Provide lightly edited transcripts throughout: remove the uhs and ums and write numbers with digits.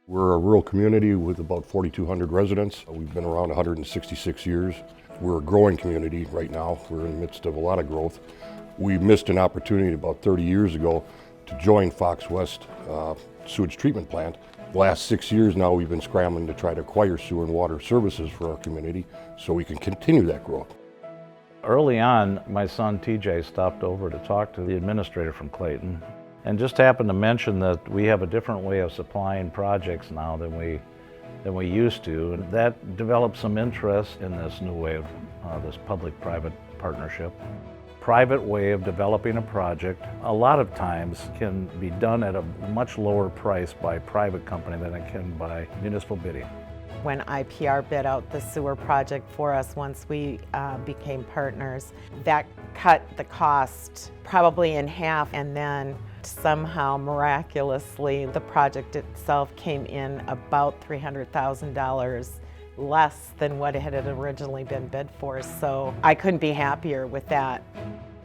We're a rural community with about 4,200 residents. We've been around 166 years. We're a growing community right now. We're in the midst of a lot of growth. We missed an opportunity about 30 years ago to join Fox West sewage treatment plant. The last 6 years now we've been scrambling to try to acquire sewer and water services for our community so we can continue that growth. Early on, my son TJ stopped over to talk to the administrator from Clayton and just happened to mention that we have a different way of supplying projects now than we used to, and that developed some interest in this new way of this public-private partnership. Private way of developing a project a lot of times can be done at a much lower price by private company than it can by municipal bidding. When IPR bid out the sewer project for us once we became partners, that cut the cost probably in half, and then somehow miraculously the project itself came in about $300,000 less than what it had originally been bid for, so I couldn't be happier with that.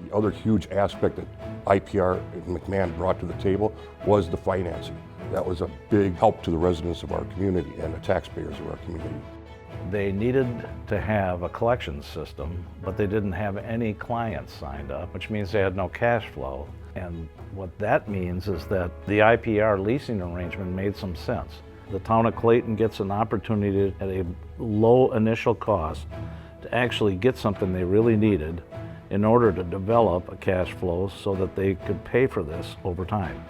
The other huge aspect that IPR and McMahon brought to the table was the financing. That was a big help to the residents of our community and the taxpayers of our community. They needed to have a collection system, but they didn't have any clients signed up, which means they had no cash flow. And what that means is that the IPR leasing arrangement made some sense. The town of Clayton gets an opportunity at a low initial cost to actually get something they really needed in order to develop a cash flow so that they could pay for this over time.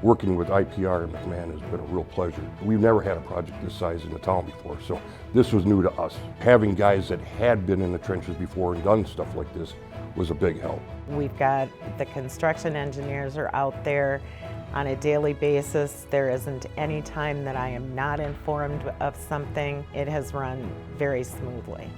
Working with IPR and McMahon has been a real pleasure. We've never had a project this size in the town before, so this was new to us. Having guys that had been in the trenches before and done stuff like this was a big help. We've got the construction engineers are out there on a daily basis. There isn't any time that I am not informed of something. It has run very smoothly.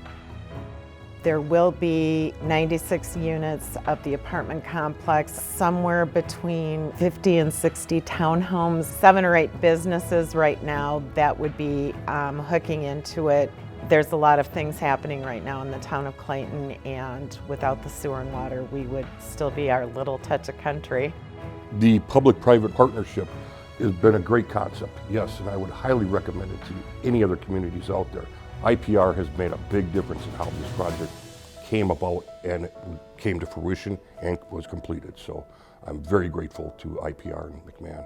There will be 96 units of the apartment complex, somewhere between 50 and 60 townhomes, 7 or 8 businesses right now that would be hooking into it. There's a lot of things happening right now in the town of Clayton, and without the sewer and water, we would still be our little touch of country. The public-private partnership has been a great concept, yes, and I would highly recommend it to any other communities out there. IPR has made a big difference in how this project came about and it came to fruition and was completed. So I'm very grateful to IPR and McMahon.